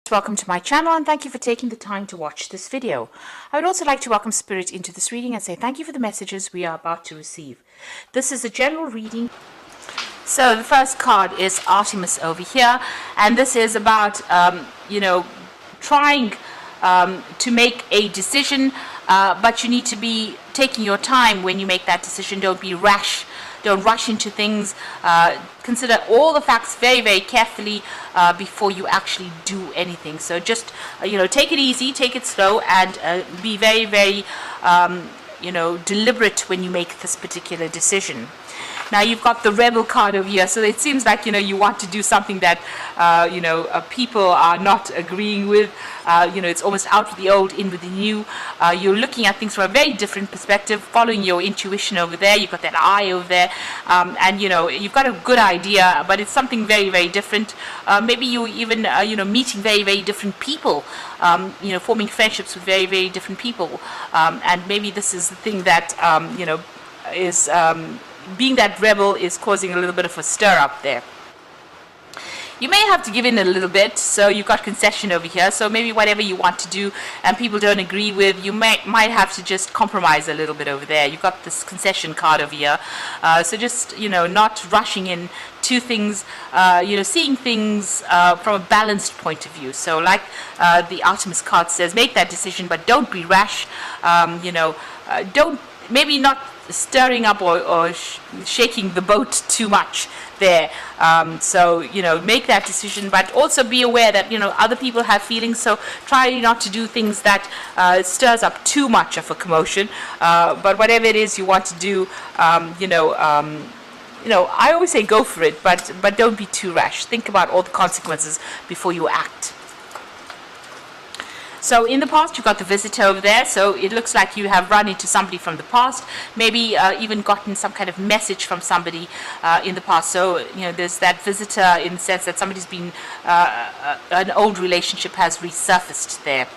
Welcome to my channel and thank you for taking the time to watch this video. I would also like to welcome Spirit into this reading and say thank you for the messages we are about to receive. This is a general reading. So the first card is Artemis over here, and this is about trying to make a decision, but you need to be taking your time when you make that decision. Don't be rash. Don't rush into things. Consider all the facts very, very carefully before you actually do anything. So just, take it easy, take it slow, and be very, very, deliberate when you make this particular decision. Now you've got the Rebel card over here, so it seems like you want to do something that people are not agreeing with. It's almost out with the old, in with the new. You're looking at things from a very different perspective, following your intuition over there. You've got that eye over there, and you've got a good idea, but it's something very, very different. Maybe you even meeting very, very different people, forming friendships with very, very different people, and maybe this is the thing that is being that rebel is causing a little bit of a stir up there. You may have to give in a little bit, so you've got concession over here. So maybe whatever you want to do and people don't agree with, you might have to just compromise a little bit over there. You've got this concession card over here. So just, not rushing in to things, seeing things from a balanced point of view. So like the Artemis card says, make that decision, but don't be rash. Don't, maybe not stirring up or shaking the boat too much there. Make that decision, but also be aware that other people have feelings, so try not to do things that stirs up too much of a commotion, but whatever it is you want to do, I always say go for it, but don't be too rash. Think about all the consequences before you act. So in the past, you've got the visitor over there. So it looks like you have run into somebody from the past, maybe even gotten some kind of message from somebody in the past. So, there's that visitor in the sense that somebody's been, an old relationship has resurfaced there.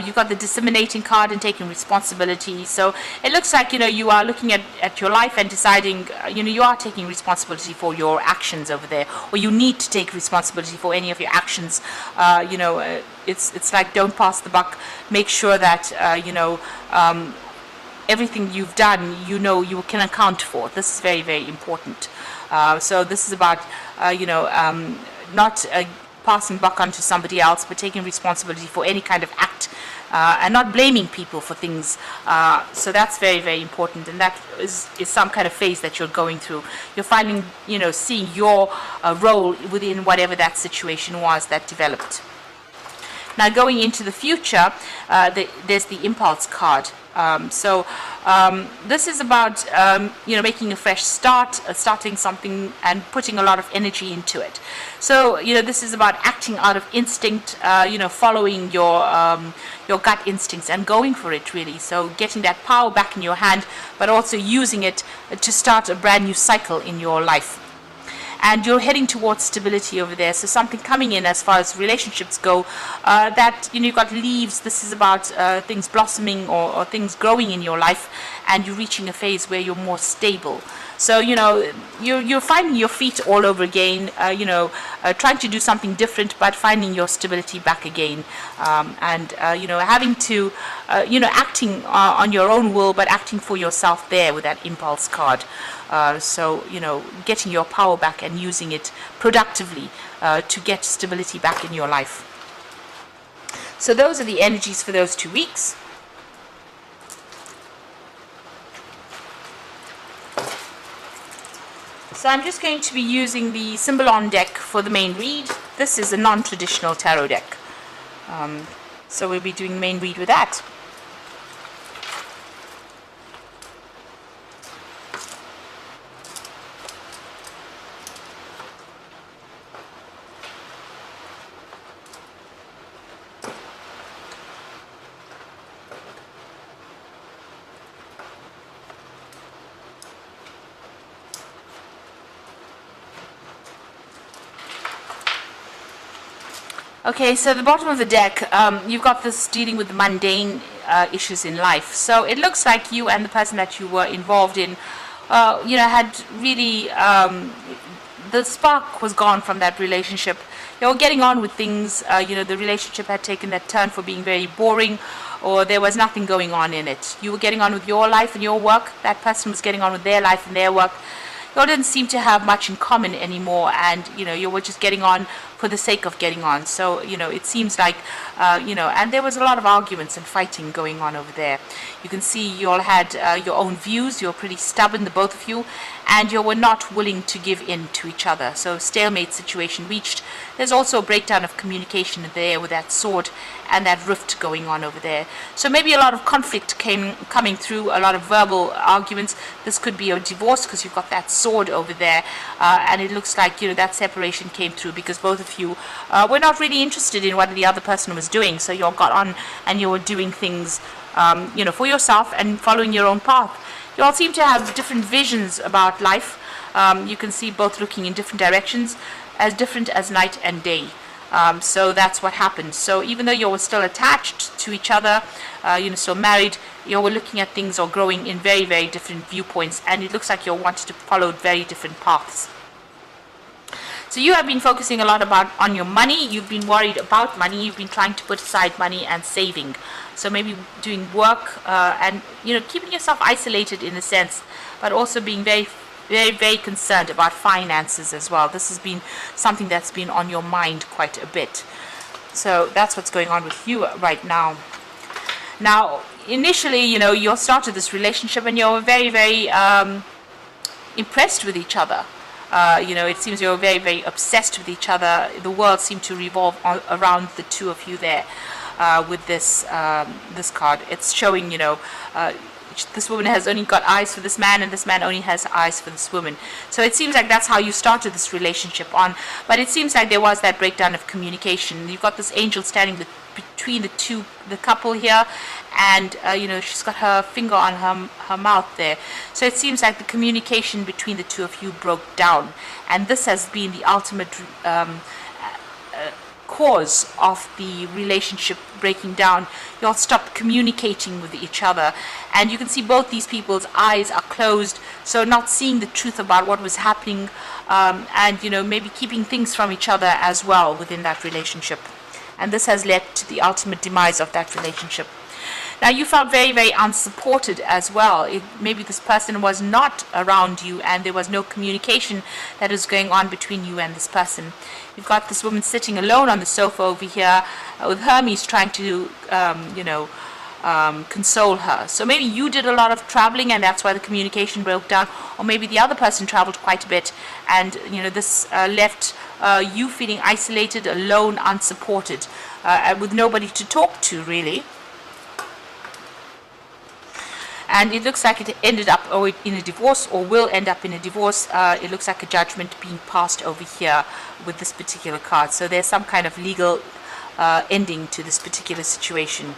You've got the disseminating card and taking responsibility. So it looks like, you are looking at your life and deciding, you are taking responsibility for your actions over there, or you need to take responsibility for any of your actions. It's like don't pass the buck. Make sure that, everything you've done, you can account for. This is very, very important. So this is about, not passing buck onto somebody else, but taking responsibility for any kind of act, and not blaming people for things. So that's very, very important, and that is some kind of phase that you're going through. You're finding, seeing your role within whatever that situation was that developed. Now going into the future, there's the impulse card. This is about making a fresh start, starting something and putting a lot of energy into it. So this is about acting out of instinct, following your gut instincts and going for it, really. So getting that power back in your hand, but also using it to start a brand new cycle in your life. And you're heading towards stability over there. So something coming in as far as relationships go, that, you've got leaves. This is about things blossoming or things growing in your life, and you're reaching a phase where you're more stable. So, you're finding your feet all over again, trying to do something different, but finding your stability back again. Having to, acting on your own will, but acting for yourself there with that impulse card. Getting your power back and using it productively to get stability back in your life. So those are the energies for those 2 weeks. So I'm just going to be using the Symbolon deck for the main read. This is a non-traditional tarot deck. So we'll be doing the main read with that. Okay, so the bottom of the deck, you've got this dealing with the mundane issues in life. So it looks like you and the person that you were involved in, had really, the spark was gone from that relationship. you're getting on with things. The relationship had taken that turn for being very boring, or there was nothing going on in it. You were getting on with your life and your work. That person was getting on with their life and their work. You all didn't seem to have much in common anymore, and you were just getting on for the sake of getting on. So it seems like and there was a lot of arguments and fighting going on over there. You can see you all had your own views. You're pretty stubborn, the both of you, and you were not willing to give in to each other. So stalemate situation reached. There's also a breakdown of communication there with that sword and that rift going on over there. So maybe a lot of conflict coming through, a lot of verbal arguments. This could be a divorce because you've got that sword over there, and it looks like that separation came through because both of you were not really interested in what the other person was doing. So you all got on and you were doing things for yourself and following your own path. You all seem to have different visions about life. You can see both looking in different directions, as different as night and day. So that's what happened. So even though you were still attached to each other, still married, you were looking at things or growing in very, very different viewpoints, and it looks like you wanted to follow very different paths. So you have been focusing a lot on your money. You've been worried about money. You've been trying to put aside money and saving. So maybe doing work and keeping yourself isolated in a sense, but also being very, very, very concerned about finances as well. This has been something that's been on your mind quite a bit. So that's what's going on with you right now. Now, initially, you started this relationship and you were very, very impressed with each other. It seems you're very, very obsessed with each other. The world seemed to revolve around the two of you there with this card. It's showing, this woman has only got eyes for this man, and this man only has eyes for this woman. So it seems like that's how you started this relationship on. But it seems like there was that breakdown of communication. You've got this angel standing between the couple here, and she's got her finger on her mouth there. So it seems like the communication between the two of you broke down, and this has been the ultimate cause of the relationship breaking down. You all stopped communicating with each other, and you can see both these people's eyes are closed, so not seeing the truth about what was happening, and maybe keeping things from each other as well within that relationship. And this has led to the ultimate demise of that relationship. Now, you felt very, very unsupported as well. Maybe this person was not around you and there was no communication that was going on between you and this person. You've got this woman sitting alone on the sofa over here with Hermes trying to, console her. So maybe you did a lot of traveling and that's why the communication broke down, or maybe the other person traveled quite a bit and this left you feeling isolated, alone, unsupported, with nobody to talk to really. And it looks like it ended up in a divorce, or will end up in a divorce. It looks like a judgment being passed over here with this particular card. So there's some kind of legal ending to this particular situation.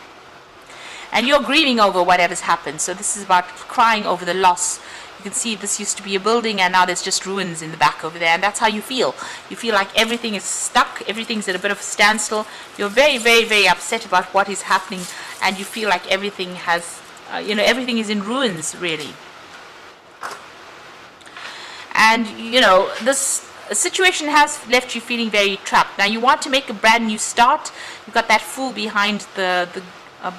And you're grieving over whatever's happened. So this is about crying over the loss. You can see this used to be a building and now there's just ruins in the back over there. And that's how you feel. You feel like everything is stuck. Everything's at a bit of a standstill. You're very, very, very upset about what is happening. And you feel like everything has, everything is in ruins, really. And, this situation has left you feeling very trapped. Now, you want to make a brand new start. You've got that fool behind the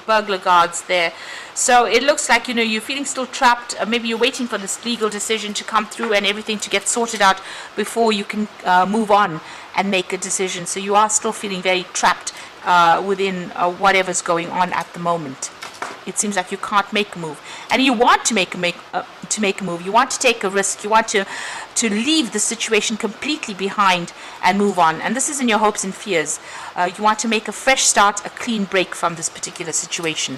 burglar guards there. So it looks like, you're feeling still trapped. Maybe you're waiting for this legal decision to come through and everything to get sorted out before you can move on and make a decision. So you are still feeling very trapped within whatever's going on at the moment. It seems like you can't make a move, and you want to make a move. You want to take a risk. You want to leave the situation completely behind and move on. And this is in your hopes and fears. You want to make a fresh start, a clean break from this particular situation.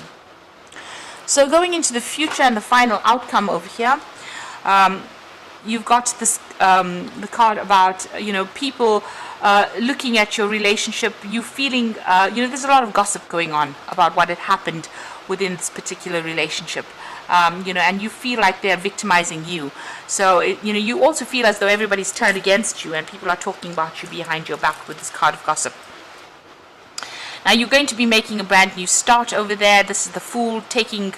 So going into the future and the final outcome over here, you've got this the card about people looking at your relationship. You feeling there's a lot of gossip going on about what had happened within this particular relationship, and you feel like they're victimizing you. So you also feel as though everybody's turned against you and people are talking about you behind your back with this card of gossip. Now you're going to be making a brand new start over there. This is the Fool, taking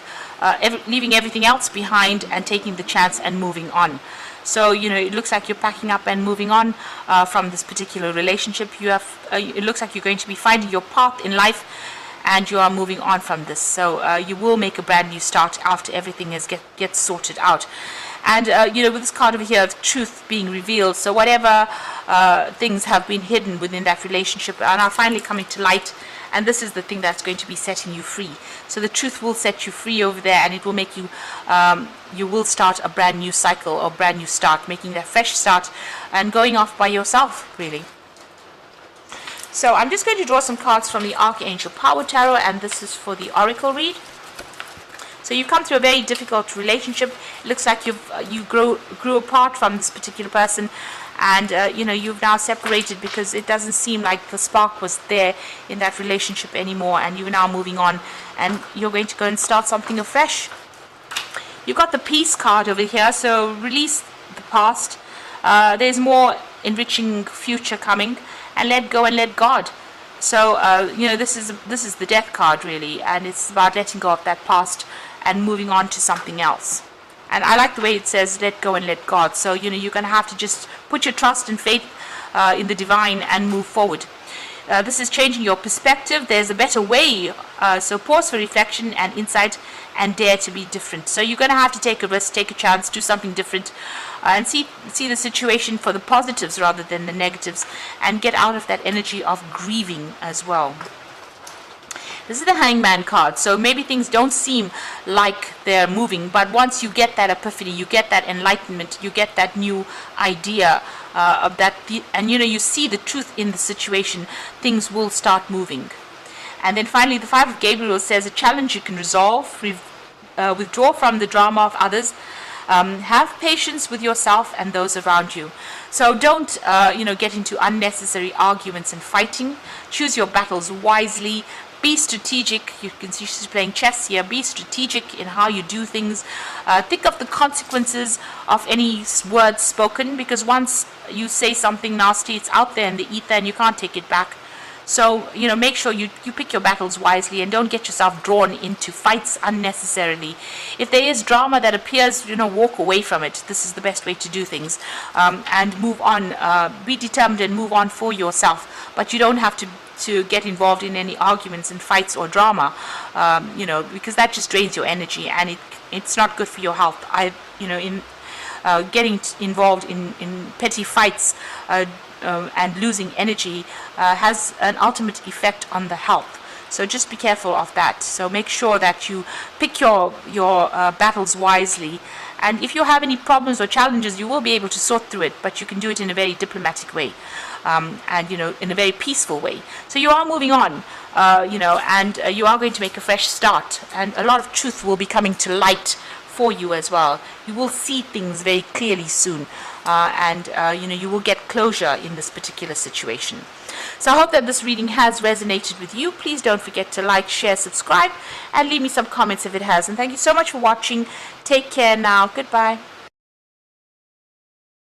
leaving everything else behind and taking the chance and moving on. So, it looks like you're packing up and moving on from this particular relationship. It looks like you're going to be finding your path in life, and you are moving on from this. So you will make a brand new start after everything gets sorted out. And with this card over here, the truth being revealed. So whatever things have been hidden within that relationship are now finally coming to light. And this is the thing that's going to be setting you free. So the truth will set you free over there, and it will make you, you will start a brand new cycle or brand new start, making that fresh start and going off by yourself, really. So I'm just going to draw some cards from the Archangel Power Tarot, and this is for the Oracle read. So you've come through a very difficult relationship. It looks like you grew apart from this particular person, and you've now separated because it doesn't seem like the spark was there in that relationship anymore, and you're now moving on, and you're going to go and start something afresh. You've got the Peace card over here, so release the past. There's more enriching future coming, and let go and let God. So this is the Death card, really, and it's about letting go of that past and moving on to something else. And I like the way it says let go and let God. So you're going to have to just put your trust and faith in the divine and move forward. This is changing your perspective. There's a better way. So pause for reflection and insight, and dare to be different. So you're going to have to take a risk, take a chance, do something different, and see the situation for the positives rather than the negatives, and get out of that energy of grieving as well. This is the Hangman card. So maybe things don't seem like they're moving, but once you get that epiphany, you get that enlightenment, you get that new idea of that, and you see the truth in the situation, things will start moving. And then finally, the Five of Gabriel says a challenge you can resolve, withdraw from the drama of others, have patience with yourself and those around you. So don't get into unnecessary arguments and fighting. Choose your battles wisely. Be strategic. You can see she's playing chess here. Be strategic in how you do things. Think of the consequences of any words spoken, because once you say something nasty, it's out there in the ether and you can't take it back. So, make sure you pick your battles wisely and don't get yourself drawn into fights unnecessarily. If there is drama that appears, walk away from it. This is the best way to do things. And move on. Be determined and move on for yourself. But you don't have to get involved in any arguments and fights or drama, because that just drains your energy, and it's not good for your health. Getting involved in petty fights and losing energy has an ultimate effect on the health. So just be careful of that. So make sure that you pick your battles wisely. And if you have any problems or challenges, you will be able to sort through it, but you can do it in a very diplomatic way, and in a very peaceful way. So you are moving on, and you are going to make a fresh start, and a lot of truth will be coming to light for you as well. You will see things very clearly soon, and you will get closure in this particular situation. So I hope that this reading has resonated with you. Please don't forget to like, share, subscribe, and leave me some comments if it has. And thank you so much for watching. Take care now. Goodbye.